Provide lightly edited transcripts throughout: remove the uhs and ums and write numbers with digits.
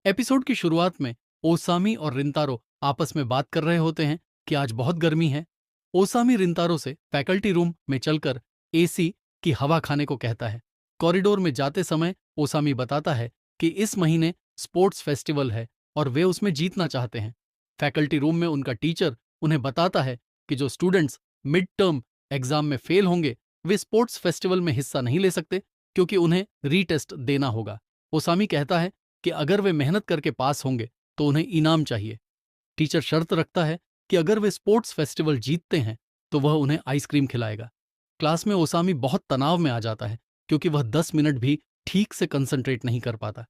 Episode की शुरुआत में ओसामी और रिंतारो आपस में बात कर रहे होते हैं कि आज बहुत गर्मी है। ओसामी रिंतारो से फैकल्टी रूम में चलकर एसी की हवा खाने को कहता है। कॉरिडोर में जाते समय ओसामी बताता है कि इस महीने स्पोर्ट्स फेस्टिवल है और वे उसमें जीतना चाहते हैं। फैकल्टी रूम में उनका टीचर उन्हें बताता है कि जो स्टूडेंट्स मिड टर्म एग्जाम में फेल होंगे वे स्पोर्ट्स फेस्टिवल में हिस्सा नहीं ले सकते क्योंकि उन्हें रीटेस्ट देना होगा। ओसामी कहता है कि अगर वे मेहनत करके पास होंगे तो उन्हें इनाम चाहिए। टीचर शर्त रखता है कि अगर वे स्पोर्ट्स फेस्टिवल जीतते हैं तो वह उन्हें आइसक्रीम खिलाएगा। क्लास में ओसामी बहुत तनाव में आ जाता है क्योंकि वह 10 मिनट भी ठीक से कंसंट्रेट नहीं कर पाता।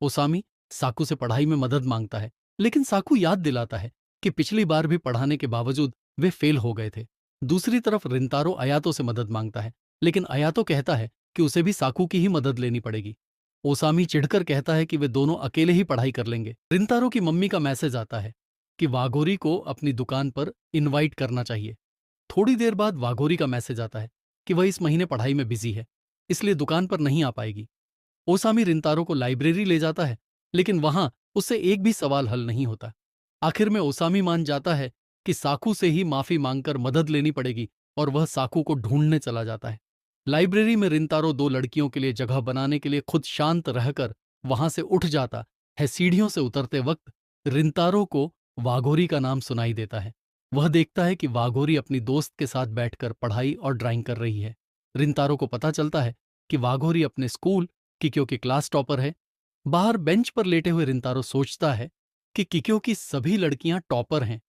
ओसामी साकू से पढ़ाई में मदद मांगता है, लेकिन साकू याद दिलाता है कि पिछली बार भी पढ़ाने के बावजूद वे फेल हो गए थे। दूसरी तरफ रिंतारो अयातो से मदद मांगता है, लेकिन अयातो कहता है कि उसे भी साकू की ही मदद लेनी पड़ेगी। ओसामी चिढ़कर कहता है कि वे दोनों अकेले ही पढ़ाई कर लेंगे। रिंतारो की मम्मी का मैसेज आता है कि वागोरी को अपनी दुकान पर इनवाइट करना चाहिए। थोड़ी देर बाद वागोरी का मैसेज आता है कि वह इस महीने पढ़ाई में बिजी है, इसलिए दुकान पर नहीं आ पाएगी। ओसामी रिंतारो को लाइब्रेरी ले जाता है, लेकिन वहां उससे एक भी सवाल हल नहीं होता। आखिर में ओसामी मान जाता है कि साकू से ही माफी मांगकर मदद लेनी पड़ेगी और वह साकू को ढूंढने चला जाता है। लाइब्रेरी में रिंतारो दो लड़कियों के लिए जगह बनाने के लिए खुद शांत रहकर वहां से उठ जाता है। सीढ़ियों से उतरते वक्त रिंतारो को वाघोरी का नाम सुनाई देता है। वह देखता है कि वाघोरी अपनी दोस्त के साथ बैठकर पढ़ाई और ड्राइंग कर रही है। रिंतारो को पता चलता है कि वाघोरी अपने स्कूल किक्यो की क्लास टॉपर है। बाहर बेंच पर लेटे हुए रिंतारो सोचता है कि किक्यो की सभी लड़कियां टॉपर हैं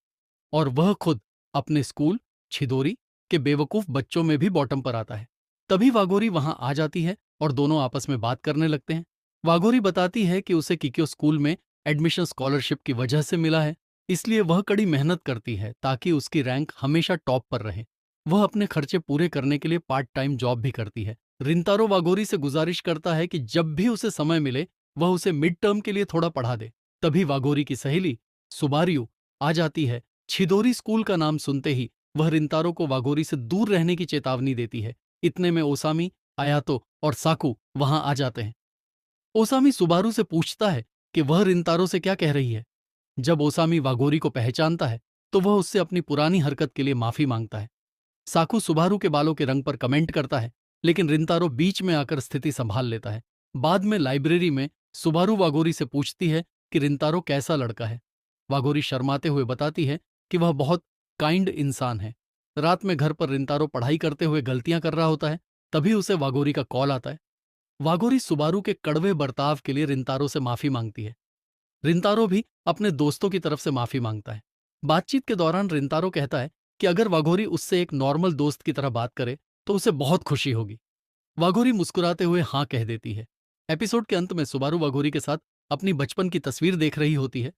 और वह खुद अपने स्कूल छिदोरी के बेवकूफ बच्चों में भी बॉटम पर आता है। तभी वागोरी वहां आ जाती है और दोनों आपस में बात करने लगते हैं। वागोरी बताती है कि उसे किक्यो स्कूल में एडमिशन स्कॉलरशिप की वजह से मिला है, इसलिए वह कड़ी मेहनत करती है ताकि उसकी रैंक हमेशा टॉप पर रहे। वह अपने खर्चे पूरे करने के लिए पार्ट टाइम जॉब भी करती है। रिंतारो वागोरी से गुजारिश करता है कि जब भी उसे समय मिले वह उसे मिड टर्म के लिए थोड़ा पढ़ा दे। तभी वागोरी की सहेली सुबारियू आ जाती है। छिदोरी स्कूल का नाम सुनते ही वह रिंतारो को वागोरी से दूर रहने की चेतावनी देती है। इतने में ओसामी, अयातो और साकू वहां आ जाते हैं। ओसामी सुबारू से पूछता है कि वह रिंतारो से क्या कह रही है। जब ओसामी वागोरी को पहचानता है तो वह उससे अपनी पुरानी हरकत के लिए माफी मांगता है। साकू सुबारू के बालों के रंग पर कमेंट करता है, लेकिन रिंतारो बीच में आकर स्थिति संभाल लेता है। बाद में लाइब्रेरी में सुबारू वागोरी से पूछती है कि रिंतारो कैसा लड़का है। वागोरी शर्माते हुए बताती है कि वह बहुत काइंड इंसान है। रात में घर पर रिंतारो पढ़ाई करते हुए गलतियां कर रहा होता है, तभी उसे वागोरी का कॉल आता है। वागोरी सुबारू के कड़वे बर्ताव के लिए रिंतारो से माफी मांगती है। रिंतारो भी अपने दोस्तों की तरफ से माफी मांगता है। बातचीत के दौरान रिंतारो कहता है कि अगर वागोरी उससे एक नॉर्मल दोस्त की तरह बात करे तो उसे बहुत खुशी होगी। वागोरी मुस्कुराते हुए हाँ कह देती है। एपिसोड के अंत में सुबारू वागोरी के साथ अपनी बचपन की तस्वीर देख रही होती है।